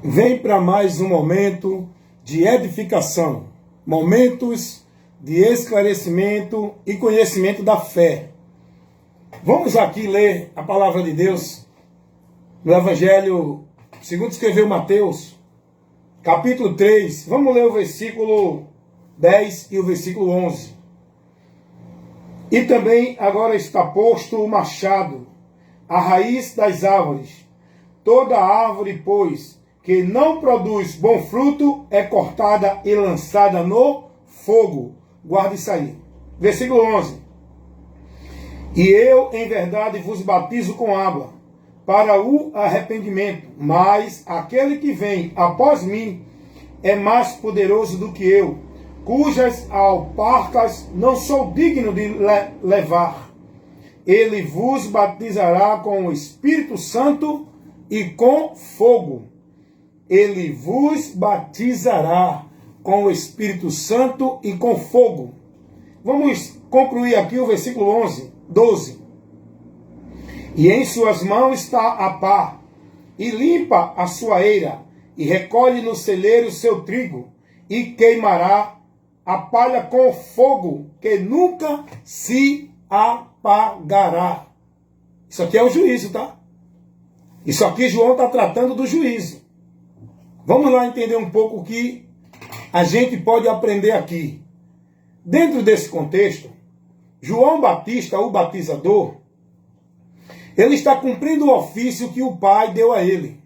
vem para mais um momento de edificação, momentos de esclarecimento e conhecimento da fé. Vamos aqui ler a palavra de Deus no Evangelho segundo escreveu Mateus, capítulo 3. Vamos ler o versículo 10 e o versículo 11. E também agora está posto o machado, a raiz das árvores. Toda árvore, pois, que não produz bom fruto, é cortada e lançada no fogo. Guarda isso aí. Versículo 11. E eu, em verdade, vos batizo com água, para o arrependimento, mas aquele que vem após mim é mais poderoso do que eu, cujas alparcas não sou digno de levar. Ele vos batizará com o Espírito Santo e com fogo. Ele vos batizará com o Espírito Santo e com fogo. Vamos concluir aqui o versículo 12. E em suas mãos está a pá, e limpa a sua eira, e recolhe no celeiro o seu trigo, e queimará a palha com fogo, que nunca se apagará. Isso aqui é o juízo, tá? Isso aqui João está tratando do juízo. Vamos lá entender um pouco o que a gente pode aprender aqui. Dentro desse contexto, João Batista, o batizador, ele está cumprindo o ofício que o Pai deu a ele.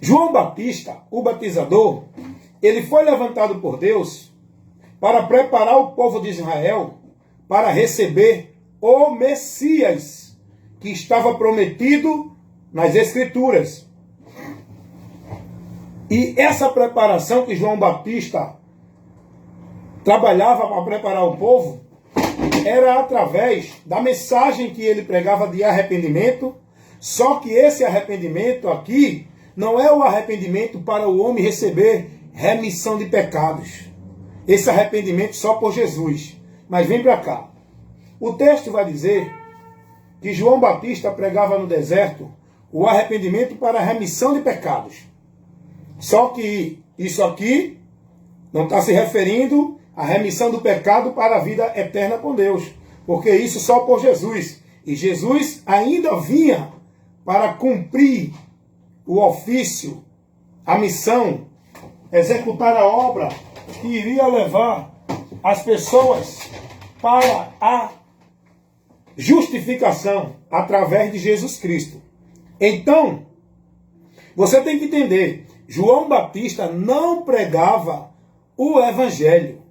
João Batista, o batizador, ele foi levantado por Deus para preparar o povo de Israel para receber o Messias que estava prometido nas Escrituras. E essa preparação que João Batista trabalhava para preparar o povo era através da mensagem que ele pregava de arrependimento, só que esse arrependimento aqui não é o arrependimento para o homem receber remissão de pecados. Esse arrependimento só por Jesus. Mas vem para cá. O texto vai dizer que João Batista pregava no deserto o arrependimento para a remissão de pecados. Só que isso aqui não está se referindo à remissão do pecado para a vida eterna com Deus. Porque isso só por Jesus. E Jesus ainda vinha para cumprir o ofício, a missão, executar a obra que iria levar as pessoas para a justificação através de Jesus Cristo. Então, você tem que entender, João Batista não pregava o Evangelho.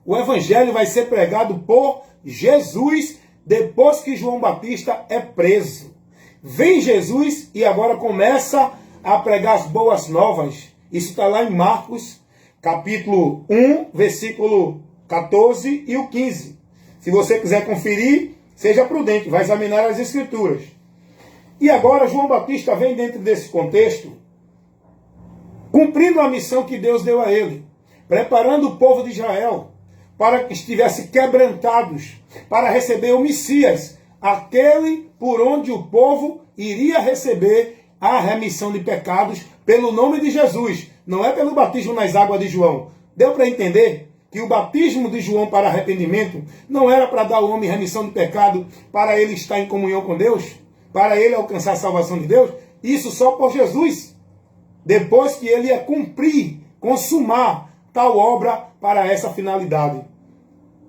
O Evangelho vai ser pregado por Jesus depois que João Batista é preso. Vem Jesus e agora começa a pregar as boas novas. Isso está lá em Marcos, capítulo 1, versículo 14 e o 15. Se você quiser conferir, seja prudente, vai examinar as Escrituras. E agora João Batista vem dentro desse contexto, cumprindo a missão que Deus deu a ele, preparando o povo de Israel para que estivessem quebrantados, para receber o Messias, aquele por onde o povo iria receber a remissão de pecados pelo nome de Jesus. Não é pelo batismo nas águas de João. Deu para entender que o batismo de João para arrependimento não era para dar ao homem remissão de pecado, para ele estar em comunhão com Deus, para ele alcançar a salvação de Deus? Isso só por Jesus. Depois que ele ia cumprir, consumar tal obra para essa finalidade.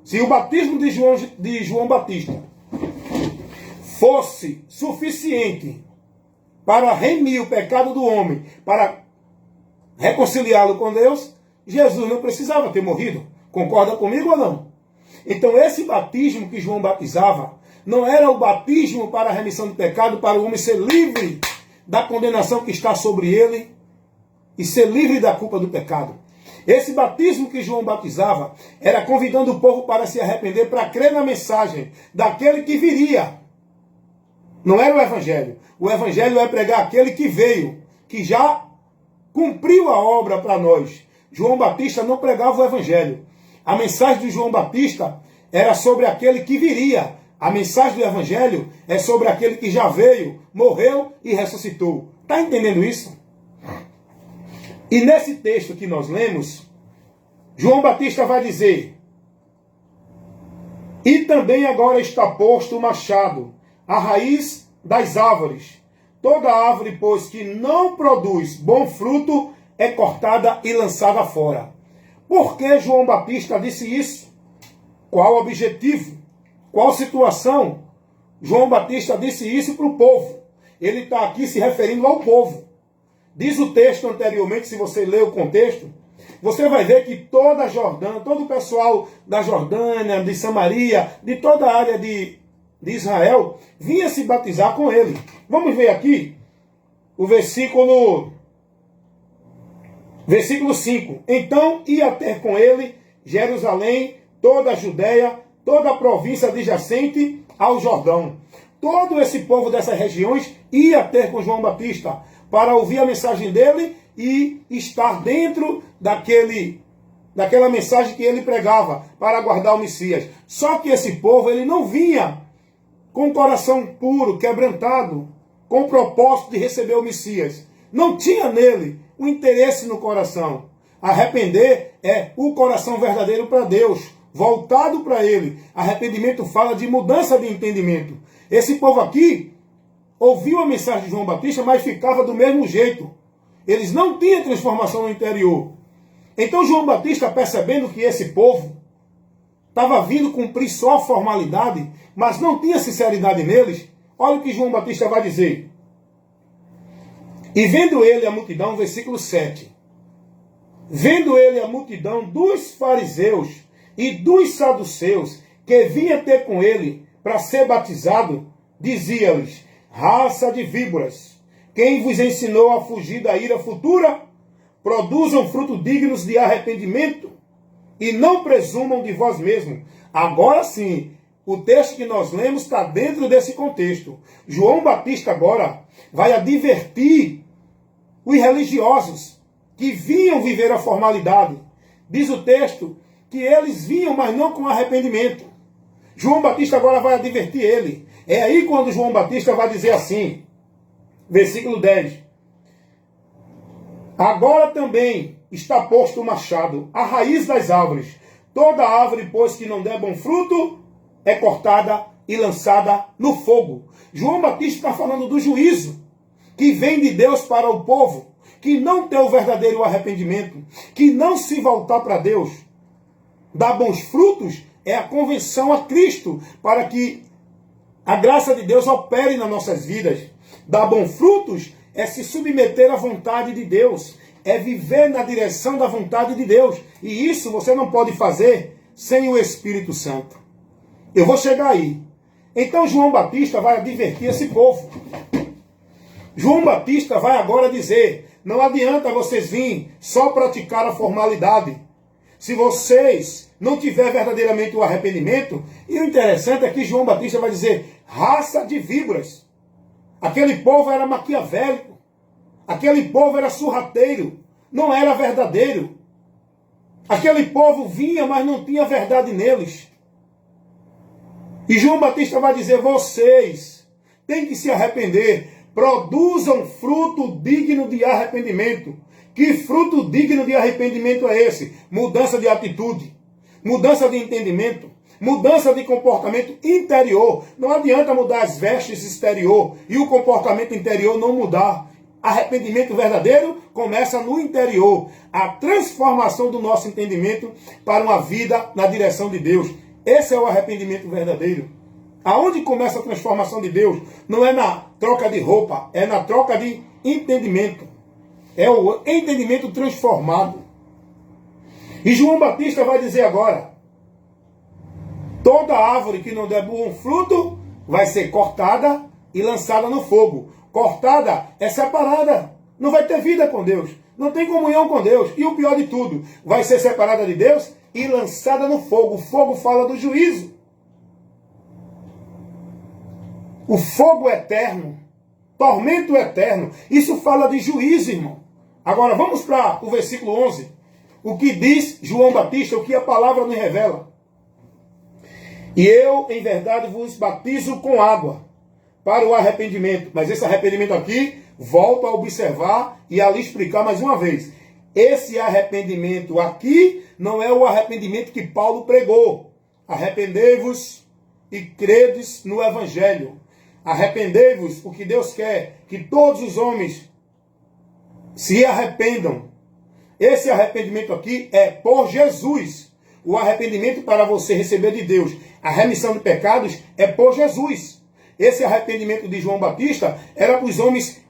Se o batismo de João Batista fosse suficiente para remir o pecado do homem, para reconciliá-lo com Deus, Jesus não precisava ter morrido. Concorda comigo ou não? Então esse batismo que João batizava não era o batismo para a remissão do pecado, para o homem ser livre da condenação que está sobre ele e ser livre da culpa do pecado. Esse batismo que João batizava era convidando o povo para se arrepender, para crer na mensagem daquele que viria. Não era o Evangelho. O Evangelho é pregar aquele que veio, que já cumpriu a obra para nós. João Batista não pregava o Evangelho. A mensagem de João Batista era sobre aquele que viria. A mensagem do Evangelho é sobre aquele que já veio, morreu e ressuscitou. Está entendendo isso? E nesse texto que nós lemos, João Batista vai dizer: e também agora está posto o machado, a raiz das árvores. Toda árvore, pois, que não produz bom fruto, é cortada e lançada fora. Por que João Batista disse isso? Qual o objetivo? Qual situação? João Batista disse isso para o povo. Ele está aqui se referindo ao povo. Diz o texto anteriormente, se você ler o contexto, você vai ver que toda a Jordânia, todo o pessoal da Jordânia, de Samaria, de toda a área de Israel, vinha se batizar com ele. Vamos ver aqui o versículo 5. Então ia ter com ele Jerusalém, toda a Judéia, toda a província adjacente ao Jordão. Todo esse povo dessas regiões ia ter com João Batista para ouvir a mensagem dele e estar dentro daquela mensagem que ele pregava para aguardar o Messias. Só que esse povo, ele não vinha com o coração puro, quebrantado, com o propósito de receber o Messias. Não tinha nele o interesse no coração. Arrepender é o coração verdadeiro para Deus, voltado para ele. Arrependimento fala de mudança de entendimento. Esse povo aqui ouviu a mensagem de João Batista, mas ficava do mesmo jeito. Eles não tinham transformação no interior. Então João Batista, percebendo que esse povo estava vindo cumprir só a formalidade, mas não tinha sinceridade neles, olha o que João Batista vai dizer. E vendo ele a multidão, versículo 7. Vendo ele a multidão dos fariseus e dos saduceus, que vinha ter com ele para ser batizado, dizia-lhes: raça de víboras, quem vos ensinou a fugir da ira futura? Produzam frutos dignos de arrependimento e não presumam de vós mesmos. Agora sim, o texto que nós lemos está dentro desse contexto. João Batista agora vai advertir os religiosos que vinham viver a formalidade. Diz o texto que eles vinham, mas não com arrependimento. João Batista agora vai advertir ele. É aí quando João Batista vai dizer assim, versículo 10. Agora também está posto o machado, a raiz das árvores. Toda árvore, pois, que não der bom fruto, é cortada e lançada no fogo. João Batista está falando do juízo que vem de Deus para o povo, que não tem o verdadeiro arrependimento, que não se voltar para Deus. Dar bons frutos é a convenção a Cristo, para que a graça de Deus opere nas nossas vidas. Dar bons frutos é se submeter à vontade de Deus, é viver na direção da vontade de Deus. E isso você não pode fazer sem o Espírito Santo. Eu vou chegar aí. Então João Batista vai advertir esse povo. João Batista vai agora dizer: não adianta vocês virem só praticar a formalidade. Se vocês não tiverem verdadeiramente o arrependimento, e o interessante é que João Batista vai dizer: raça de víboras. Aquele povo era maquiavélico. Aquele povo era sorrateiro. Não era verdadeiro. Aquele povo vinha, mas não tinha verdade neles. E João Batista vai dizer: vocês têm que se arrepender. Produzam fruto digno de arrependimento. Que fruto digno de arrependimento é esse? Mudança de atitude, mudança de entendimento, mudança de comportamento interior. Não adianta mudar as vestes exterior e o comportamento interior não mudar. Arrependimento verdadeiro começa no interior. A transformação do nosso entendimento para uma vida na direção de Deus. Esse é o arrependimento verdadeiro. Aonde começa a transformação de Deus? Não é na troca de roupa, é na troca de entendimento. É o entendimento transformado. E João Batista vai dizer agora: toda árvore que não der bom fruto vai ser cortada e lançada no fogo. Cortada é separada. Não vai ter vida com Deus. Não tem comunhão com Deus. E o pior de tudo, vai ser separada de Deus e lançada no fogo. O fogo fala do juízo. O fogo eterno. Tormento eterno. Isso fala de juízo, irmão. Agora vamos para o versículo 11. O que diz João Batista, o que a palavra nos revela. E eu, em verdade, vos batizo com água para o arrependimento. Mas esse arrependimento aqui, volto a observar e a lhe explicar mais uma vez. Esse arrependimento aqui não é o arrependimento que Paulo pregou. Arrependei-vos e credes no Evangelho. Arrependei-vos, porque Deus quer que todos os homens se arrependam. Esse arrependimento aqui é por Jesus. O arrependimento para você receber de Deus a remissão de pecados é por Jesus. Esse arrependimento de João Batista era para os homens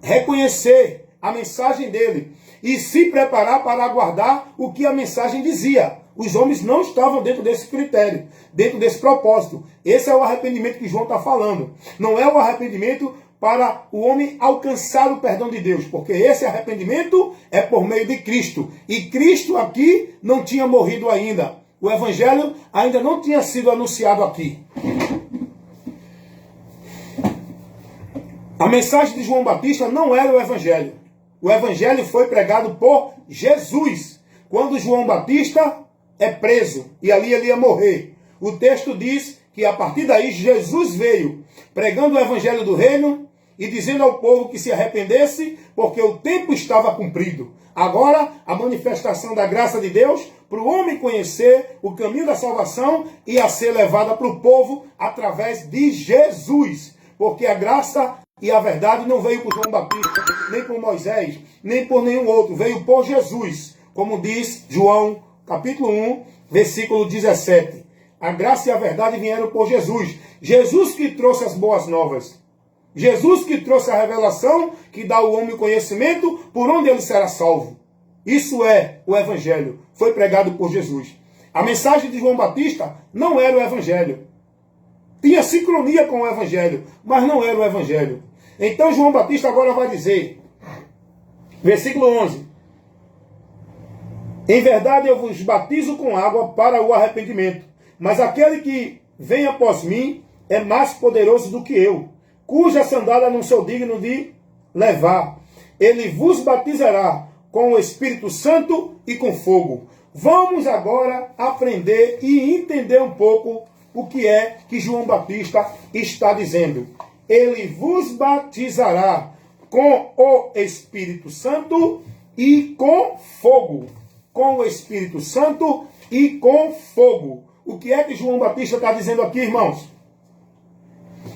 reconhecer a mensagem dele e se preparar para aguardar o que a mensagem dizia. Os homens não estavam dentro desse critério, dentro desse propósito. Esse é o arrependimento que João está falando. Não é o arrependimento para o homem alcançar o perdão de Deus, porque esse arrependimento é por meio de Cristo. E Cristo aqui não tinha morrido ainda. O Evangelho ainda não tinha sido anunciado aqui. A mensagem de João Batista não era o Evangelho. O Evangelho foi pregado por Jesus. Quando João Batista é preso, e ali ele ia morrer, o texto diz que a partir daí Jesus veio pregando o Evangelho do reino e dizendo ao povo que se arrependesse, porque o tempo estava cumprido. Agora, a manifestação da graça de Deus para o homem conhecer o caminho da salvação e a ser levada para o povo através de Jesus. Porque a graça e a verdade não veio por João Batista, nem por Moisés, nem por nenhum outro. Veio por Jesus, como diz João, capítulo 1, versículo 17. A graça e a verdade vieram por Jesus. Jesus que trouxe as boas novas. Jesus que trouxe a revelação que dá ao homem o conhecimento por onde ele será salvo. Isso é o Evangelho. Foi pregado por Jesus. A mensagem de João Batista não era o Evangelho. Tinha sincronia com o Evangelho, mas não era o Evangelho. Então João Batista agora vai dizer, versículo 11. Em verdade eu vos batizo com água para o arrependimento, mas aquele que vem após mim é mais poderoso do que eu, cuja sandália não sou digno de levar. Ele vos batizará com o Espírito Santo e com fogo. Vamos agora aprender e entender um pouco o que é que João Batista está dizendo. Ele vos batizará com o Espírito Santo e com fogo. Com o Espírito Santo e com fogo. O que é que João Batista está dizendo aqui, irmãos?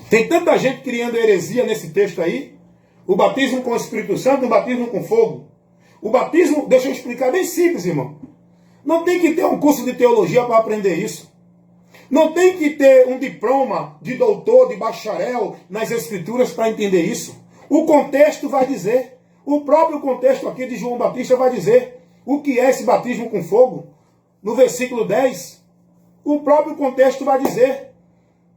Tem tanta gente criando heresia nesse texto aí. O batismo com o Espírito Santo e o batismo com fogo. O batismo, deixa eu explicar bem simples, irmão. Não tem que ter um curso de teologia para aprender isso. Não tem que ter um diploma de doutor, de bacharel nas Escrituras para entender isso. O contexto vai dizer. O próprio contexto aqui de João Batista vai dizer o que é esse batismo com fogo. No versículo 10, o próprio contexto vai dizer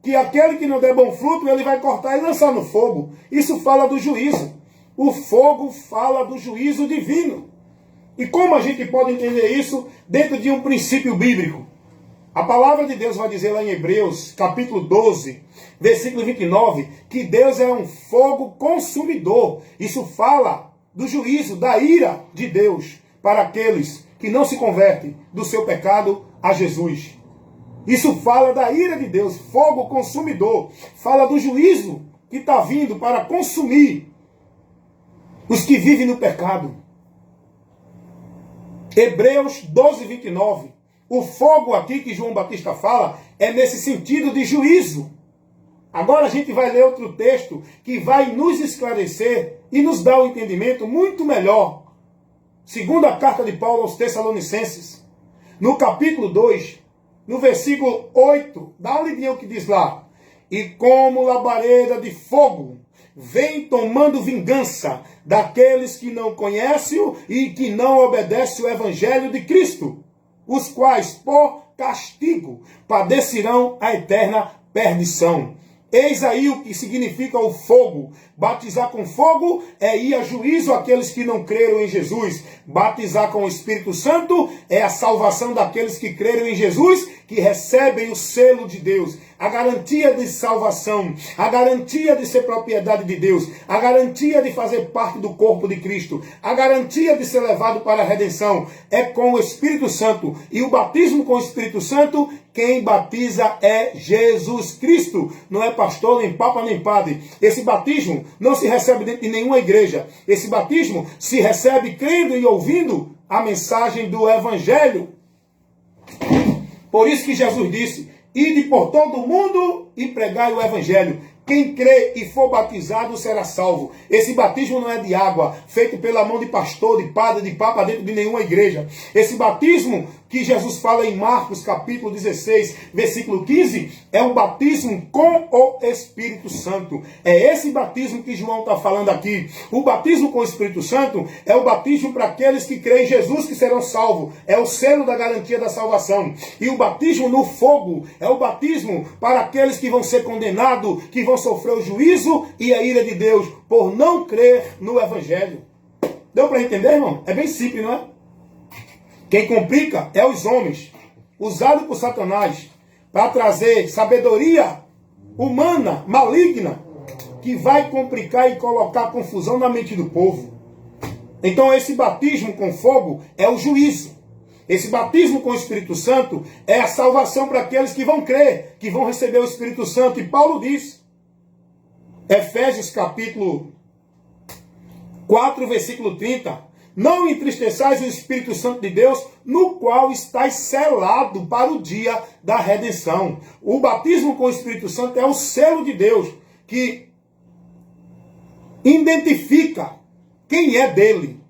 que aquele que não der bom fruto, ele vai cortar e lançar no fogo. Isso fala do juízo. O fogo fala do juízo divino. E como a gente pode entender isso dentro de um princípio bíblico? A palavra de Deus vai dizer lá em Hebreus, capítulo 12, versículo 29, que Deus é um fogo consumidor. Isso fala do juízo, da ira de Deus para aqueles que não se convertem do seu pecado a Jesus. Isso fala da ira de Deus, fogo consumidor. Fala do juízo que está vindo para consumir os que vivem no pecado. Hebreus 12, 29. O fogo aqui que João Batista fala é nesse sentido de juízo. Agora a gente vai ler outro texto que vai nos esclarecer e nos dar um entendimento muito melhor. Segunda carta de Paulo aos Tessalonicenses, no capítulo 2, no versículo 8, dá uma lidinha o que diz lá. E como labareda de fogo vem tomando vingança daqueles que não conhecem e que não obedecem o evangelho de Cristo, os quais, por castigo, padecerão a eterna perdição. Eis aí o que significa o fogo. Batizar com fogo é ir a juízo àqueles que não creram em Jesus. Batizar com o Espírito Santo é a salvação daqueles que creram em Jesus, que recebem o selo de Deus. a garantia de salvação, a garantia de ser propriedade de Deus, a garantia de fazer parte do corpo de Cristo, a garantia de ser levado para a redenção é com o Espírito Santo. E o batismo com o Espírito Santo, quem batiza é Jesus Cristo. Não é pastor, nem papa, nem padre. Esse batismo não se recebe dentro de nenhuma igreja. Esse batismo se recebe crendo e ouvindo a mensagem do Evangelho. Por isso que Jesus disse: ide por todo o mundo e pregai o Evangelho. Quem crê e for batizado será salvo. Esse batismo não é de água, feito pela mão de pastor, de padre, de papa, dentro de nenhuma igreja. Esse batismo que Jesus fala em Marcos, capítulo 16, versículo 15, é um batismo com o Espírito Santo. É esse batismo que João está falando aqui. O batismo com o Espírito Santo é o batismo para aqueles que creem em Jesus que serão salvos. É o selo da garantia da salvação. E o batismo no fogo é o batismo para aqueles que vão ser condenados, que vão sofrer o juízo e a ira de Deus por não crer no Evangelho. Deu para entender, irmão? É bem simples, não é? Quem complica é os homens, usados por Satanás para trazer sabedoria humana, maligna, que vai complicar e colocar confusão na mente do povo. Então esse batismo com fogo é o juízo. Esse batismo com o Espírito Santo é a salvação para aqueles que vão crer, que vão receber o Espírito Santo. E Paulo diz, Efésios capítulo 4, versículo 30, não entristeçais o Espírito Santo de Deus, no qual estáis selado para o dia da redenção. O batismo com o Espírito Santo é o selo de Deus, que identifica quem é dele.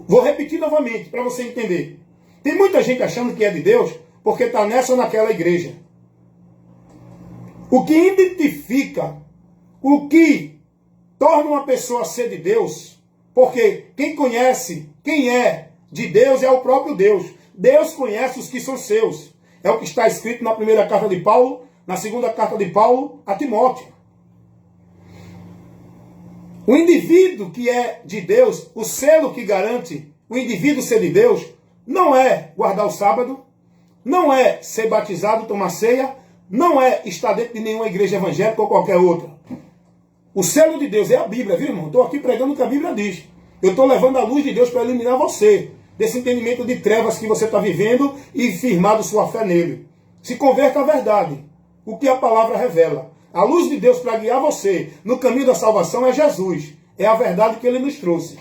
Vou repetir novamente, para você entender. Tem muita gente achando que é de Deus, porque está nessa ou naquela igreja. O que identifica, o que torna uma pessoa ser de Deus, porque quem conhece quem é de Deus é o próprio Deus. Deus conhece os que são seus. É o que está escrito na primeira carta de Paulo, na segunda carta de Paulo a Timóteo. O indivíduo que é de Deus, o selo que garante o indivíduo ser de Deus, não é guardar o sábado, não é ser batizado, tomar ceia, não é estar dentro de nenhuma igreja evangélica ou qualquer outra. O selo de Deus é a Bíblia, viu, irmão? Estou aqui pregando o que a Bíblia diz. Eu estou levando a luz de Deus para eliminar você desse entendimento de trevas que você está vivendo e firmado sua fé nele. Se converta à verdade, o que a palavra revela. A luz de Deus para guiar você no caminho da salvação é Jesus. É a verdade que ele nos trouxe.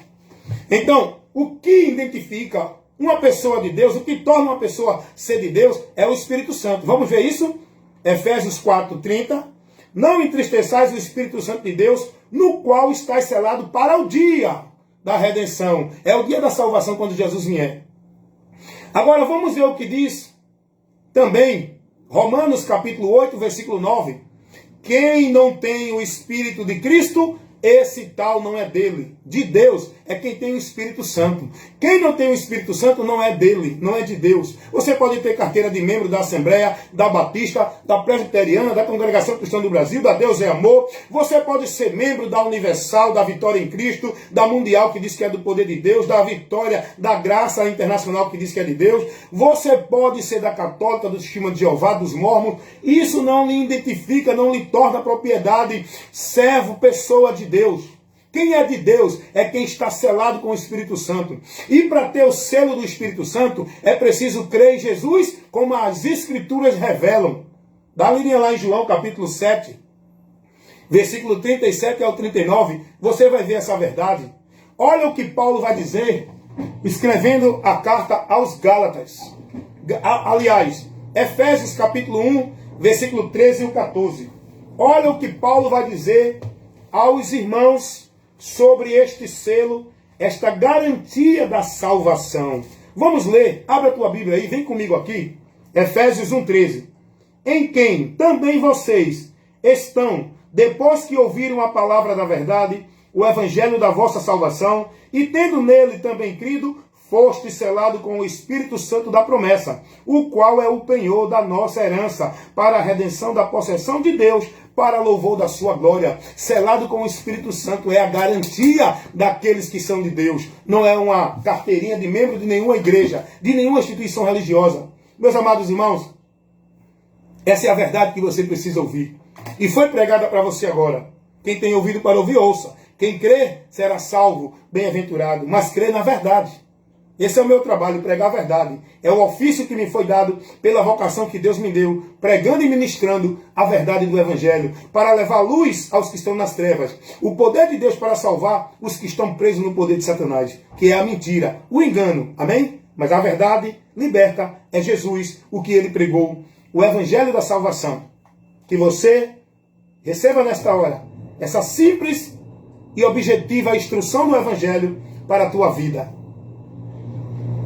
Então, o que identifica uma pessoa de Deus, o que torna uma pessoa ser de Deus, é o Espírito Santo. Vamos ver isso? Efésios 4:30. Não entristeçais o Espírito Santo de Deus, no qual estáis selado para o dia da redenção. É o dia da salvação quando Jesus vier. Agora vamos ver o que diz também Romanos capítulo 8, versículo 9. Quem não tem o Espírito de Cristo, esse tal não é dele. De Deus é quem tem o Espírito Santo. Quem não tem o Espírito Santo não é dele, não é de Deus. Você pode ter carteira de membro da Assembleia, da Batista, da Presbiteriana, da Congregação Cristã do Brasil, da Deus é Amor. Você pode ser membro da Universal, da Vitória em Cristo, da Mundial, que diz que é do poder de Deus, da Vitória, da Graça Internacional, que diz que é de Deus. Você pode ser da Católica, do Testemunho de Jeová, dos Mormons. Isso não lhe identifica, não lhe torna propriedade, servo, pessoa de Deus. Quem é de Deus é quem está selado com o Espírito Santo. E para ter o selo do Espírito Santo, é preciso crer em Jesus, como as Escrituras revelam. Dá uma linha lá em João capítulo 7, versículo 37 ao 39, você vai ver essa verdade. Olha o que Paulo vai dizer, escrevendo a carta aos Gálatas. Aliás, Efésios capítulo 1, versículo 13 e 14. Olha o que Paulo vai dizer aos irmãos sobre este selo, esta garantia da salvação. Vamos ler, abre a tua Bíblia aí, vem comigo aqui, Efésios 1,13. Em quem também vocês estão, depois que ouviram a palavra da verdade, o evangelho da vossa salvação, e tendo nele também crido, foste selado com o Espírito Santo da promessa, o qual é o penhor da nossa herança, para a redenção da possessão de Deus, para louvor da sua glória. Selado com o Espírito Santo é a garantia daqueles que são de Deus. Não é uma carteirinha de membro de nenhuma igreja, de nenhuma instituição religiosa. Meus amados irmãos, Essa é a verdade que você precisa ouvir. E foi pregada para você agora. Quem tem ouvido para ouvir, ouça. Quem crê será salvo, bem-aventurado. Mas crê na verdade. Esse é o meu trabalho, pregar a verdade. É o ofício que me foi dado pela vocação que Deus me deu, pregando e ministrando a verdade do Evangelho, para levar luz aos que estão nas trevas. O poder de Deus para salvar os que estão presos no poder de Satanás, que é a mentira, o engano. Amém? Mas a verdade liberta, é Jesus, o que ele pregou, o Evangelho da salvação. Que você receba nesta hora essa simples e objetiva instrução do Evangelho para a tua vida.